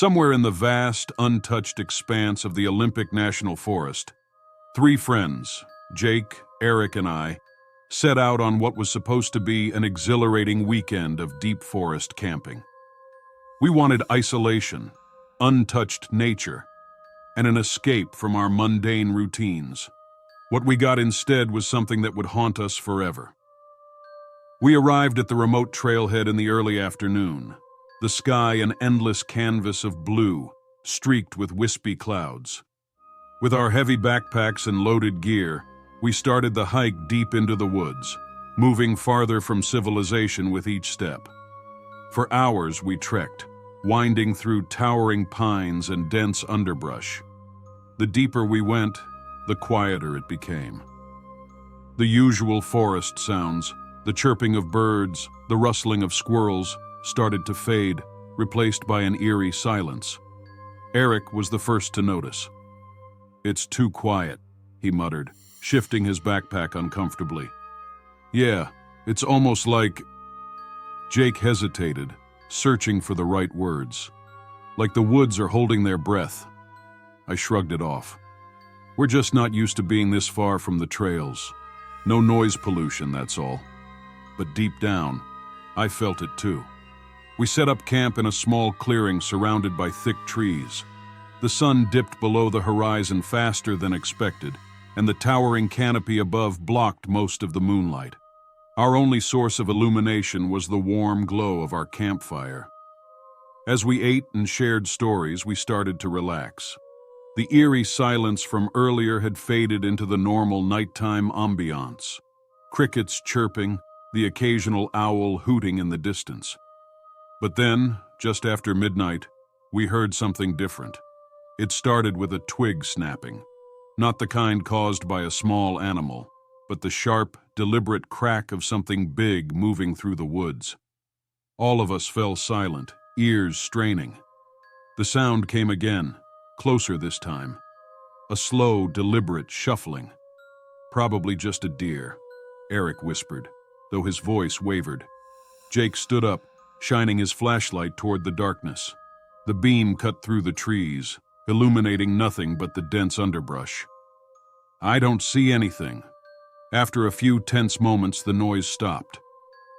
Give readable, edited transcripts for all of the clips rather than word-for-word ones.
Somewhere in the vast, untouched expanse of the Olympic National Forest, three friends, Jake, Eric, and I, set out on what was supposed to be an exhilarating weekend of deep forest camping. We wanted isolation, untouched nature, and an escape from our mundane routines. What we got instead was something that would haunt us forever. We arrived at the remote trailhead in the early afternoon, the sky an endless canvas of blue, streaked with wispy clouds. With our heavy backpacks and loaded gear, we started the hike deep into the woods, moving farther from civilization with each step. For hours we trekked, winding through towering pines and dense underbrush. The deeper we went, the quieter it became. The usual forest sounds, the chirping of birds, the rustling of squirrels, started to fade, replaced by an eerie silence. Eric was the first to notice. "It's too quiet," he muttered, shifting his backpack uncomfortably. "Yeah, it's almost like—" Jake hesitated, searching for the right words. "Like the woods are holding their breath." I shrugged it off. "We're just not used to being this far from the trails. No noise pollution, that's all." But deep down, I felt it too. We set up camp in a small clearing surrounded by thick trees. The sun dipped below the horizon faster than expected, and the towering canopy above blocked most of the moonlight. Our only source of illumination was the warm glow of our campfire. As we ate and shared stories, we started to relax. The eerie silence from earlier had faded into the normal nighttime ambiance. Crickets chirping, the occasional owl hooting in the distance. But then, just after midnight, we heard something different. It started with a twig snapping, not the kind caused by a small animal, but the sharp, deliberate crack of something big moving through the woods. All of us fell silent, ears straining. The sound came again, closer this time. A slow, deliberate shuffling. "Probably just a deer," Eric whispered, though his voice wavered. Jake stood up, shining his flashlight toward the darkness. The beam cut through the trees, illuminating nothing but the dense underbrush. "I don't see anything." After a few tense moments, the noise stopped.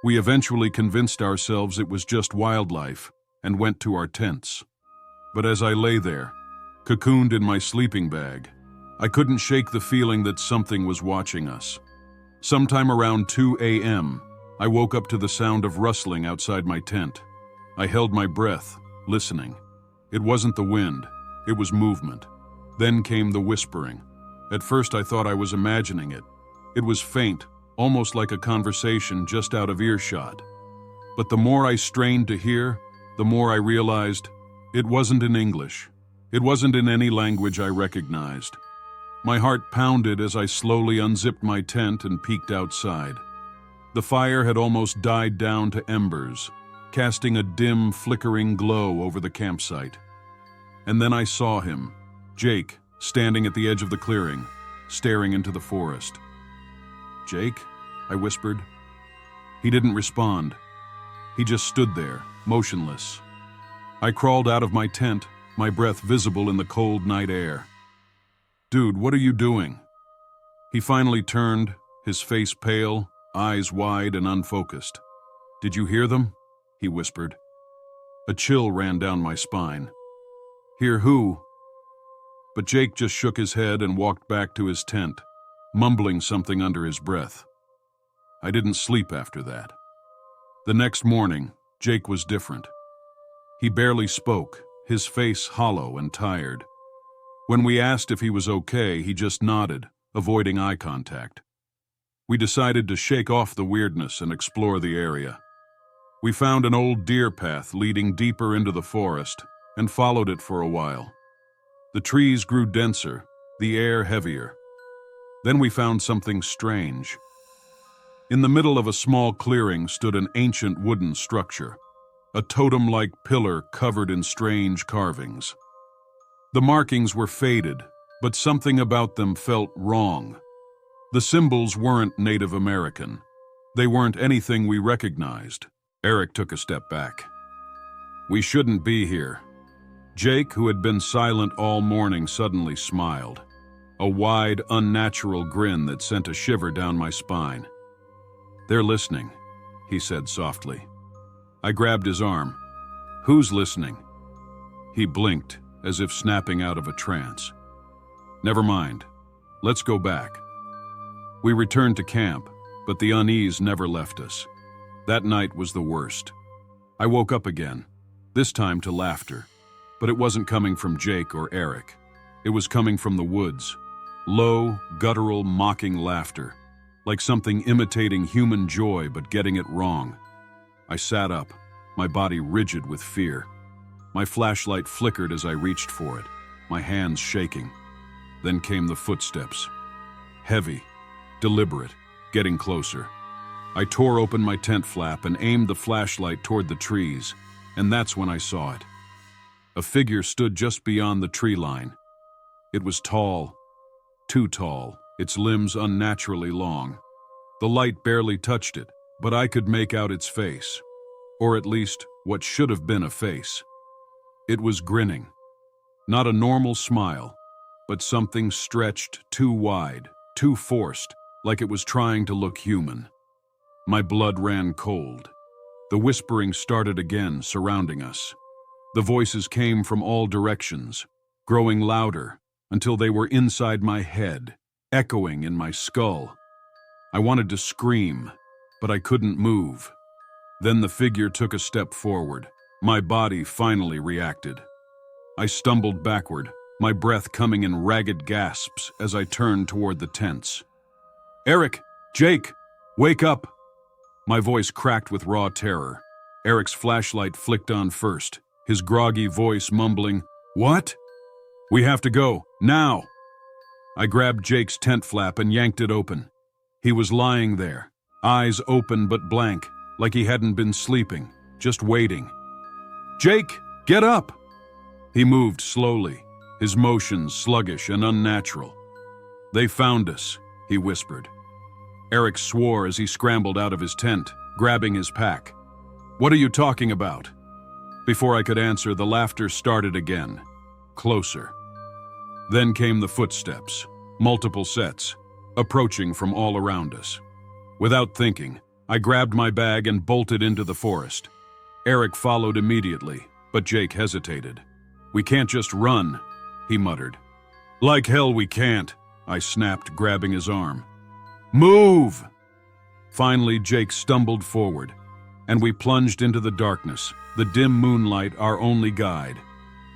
We eventually convinced ourselves it was just wildlife and went to our tents. But as I lay there, cocooned in my sleeping bag, I couldn't shake the feeling that something was watching us. Sometime around 2 a.m., I woke up to the sound of rustling outside my tent. I held my breath, listening. It wasn't the wind, it was movement. Then came the whispering. At first I thought I was imagining it. It was faint, almost like a conversation just out of earshot. But the more I strained to hear, the more I realized it wasn't in English. It wasn't in any language I recognized. My heart pounded as I slowly unzipped my tent and peeked outside. The fire had almost died down to embers, casting a dim, flickering glow over the campsite. And then I saw him, Jake, standing at the edge of the clearing, staring into the forest. "Jake?" I whispered. He didn't respond. He just stood there, motionless. I crawled out of my tent, my breath visible in the cold night air. "Dude, what are you doing?" He finally turned, his face pale, eyes wide and unfocused. "Did you hear them?" he whispered. A chill ran down my spine. "Hear who?" But Jake just shook his head and walked back to his tent, mumbling something under his breath. I didn't sleep after that. The next morning, Jake was different. He barely spoke, his face hollow and tired. When we asked if he was okay, he just nodded, avoiding eye contact. We decided to shake off the weirdness and explore the area. We found an old deer path leading deeper into the forest and followed it for a while. The trees grew denser, the air heavier. Then we found something strange. In the middle of a small clearing stood an ancient wooden structure, a totem-like pillar covered in strange carvings. The markings were faded, but something about them felt wrong. The symbols weren't Native American. They weren't anything we recognized. Eric took a step back. "We shouldn't be here." Jake, who had been silent all morning, suddenly smiled. A wide, unnatural grin that sent a shiver down my spine. "They're listening," he said softly. I grabbed his arm. "Who's listening?" He blinked, as if snapping out of a trance. "Never mind. Let's go back." We returned to camp, but the unease never left us. That night was the worst. I woke up again, this time to laughter, but it wasn't coming from Jake or Eric. It was coming from the woods. Low, guttural, mocking laughter, like something imitating human joy but getting it wrong. I sat up, my body rigid with fear. My flashlight flickered as I reached for it, my hands shaking. Then came the footsteps. Heavy, deliberate, getting closer. I tore open my tent flap and aimed the flashlight toward the trees, and that's when I saw it. A figure stood just beyond the tree line. It was tall, too tall, its limbs unnaturally long. The light barely touched it, but I could make out its face, or at least what should have been a face. It was grinning. Not a normal smile, but something stretched too wide, too forced, like it was trying to look human. My blood ran cold. The whispering started again, surrounding us. The voices came from all directions, growing louder, until they were inside my head, echoing in my skull. I wanted to scream, but I couldn't move. Then the figure took a step forward. My body finally reacted. I stumbled backward, my breath coming in ragged gasps as I turned toward the tents. "Eric! Jake! Wake up!" My voice cracked with raw terror. Eric's flashlight flicked on first, his groggy voice mumbling, "What?" "We have to go, now!" I grabbed Jake's tent flap and yanked it open. He was lying there, eyes open but blank, like he hadn't been sleeping, just waiting. "Jake, get up!" He moved slowly, his motions sluggish and unnatural. "They found us," he whispered. Eric swore as he scrambled out of his tent, grabbing his pack. "What are you talking about?" Before I could answer, the laughter started again, closer. Then came the footsteps, multiple sets, approaching from all around us. Without thinking, I grabbed my bag and bolted into the forest. Eric followed immediately, but Jake hesitated. "We can't just run," he muttered. "Like hell we can't," I snapped, grabbing his arm. "Move!" Finally, Jake stumbled forward, and we plunged into the darkness, the dim moonlight our only guide.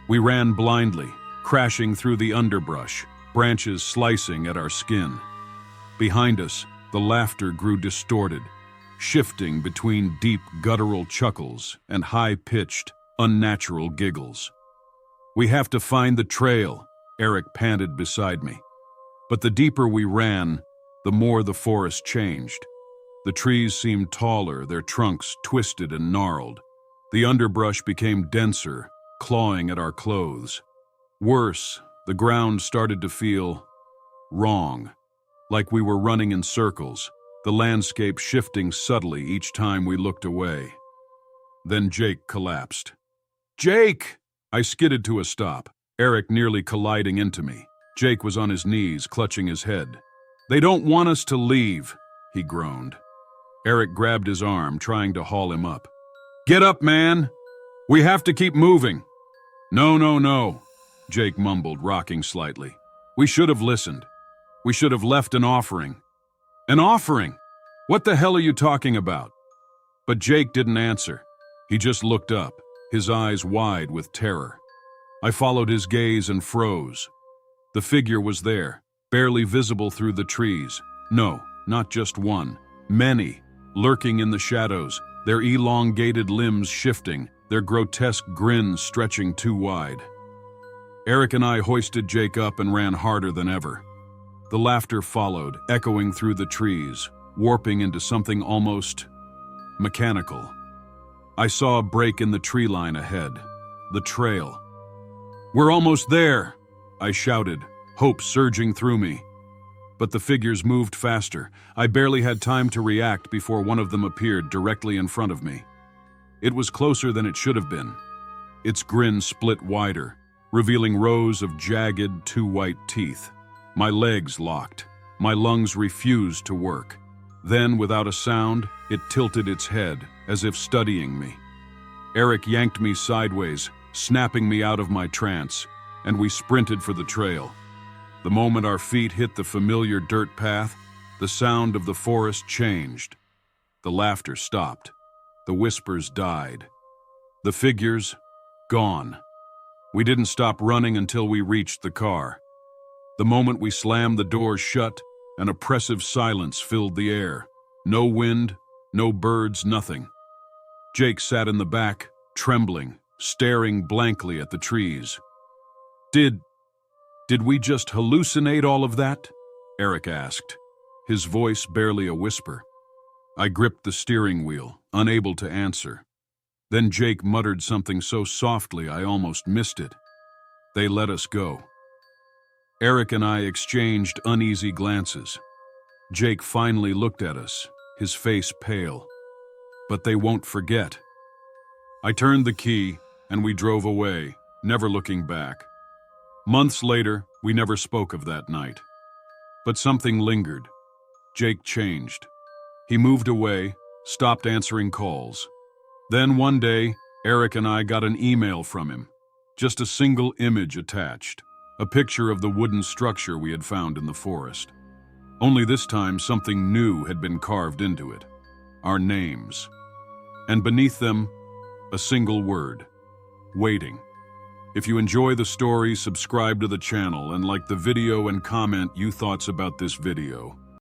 We ran blindly, crashing through the underbrush, branches slicing at our skin. Behind us, the laughter grew distorted, shifting between deep guttural chuckles and high-pitched, unnatural giggles. "We have to find the trail," Eric panted beside me. But the deeper we ran, the more the forest changed. The trees seemed taller, their trunks twisted and gnarled. The underbrush became denser, clawing at our clothes. Worse, the ground started to feel wrong, like we were running in circles, the landscape shifting subtly each time we looked away. Then Jake collapsed. "Jake!" I skidded to a stop, Eric nearly colliding into me. Jake was on his knees, clutching his head. "They don't want us to leave," he groaned. Eric grabbed his arm, trying to haul him up. "Get up, man! We have to keep moving." "No, no, no," Jake mumbled, rocking slightly. "We should have listened. We should have left an offering." "An offering? What the hell are you talking about?" But Jake didn't answer. He just looked up, his eyes wide with terror. I followed his gaze and froze. The figure was there, barely visible through the trees. No, not just one. Many, lurking in the shadows, their elongated limbs shifting, their grotesque grins stretching too wide. Eric and I hoisted Jake up and ran harder than ever. The laughter followed, echoing through the trees, warping into something almost mechanical. I saw a break in the tree line ahead, the trail. "We're almost there!" I shouted, hope surging through me. But the figures moved faster. I barely had time to react before one of them appeared directly in front of me. It was closer than it should have been. Its grin split wider, revealing rows of jagged, two white teeth. My legs locked. My lungs refused to work. Then, without a sound, it tilted its head, as if studying me. Eric yanked me sideways, snapping me out of my trance, and we sprinted for the trail. The moment our feet hit the familiar dirt path, the sound of the forest changed. The laughter stopped. The whispers died. The figures, gone. We didn't stop running until we reached the car. The moment we slammed the doors shut, an oppressive silence filled the air. No wind, no birds, nothing. Jake sat in the back, trembling, staring blankly at the trees. Did we just hallucinate all of that? Eric asked, his voice barely a whisper. I gripped the steering wheel, unable to answer. Then Jake muttered something so softly I almost missed it. They let us go. Eric and I exchanged uneasy glances. Jake finally looked at us, his face pale. But they won't forget. I turned the key, and we drove away, never looking back. Months later, we never spoke of that night. But something lingered. Jake changed. He moved away, stopped answering calls. Then one day, Eric and I got an email from him. Just a single image attached. A picture of the wooden structure we had found in the forest. Only this time, something new had been carved into it. Our names. And beneath them, a single word. Waiting. If you enjoy the story, subscribe to the channel and like the video and comment your thoughts about this video.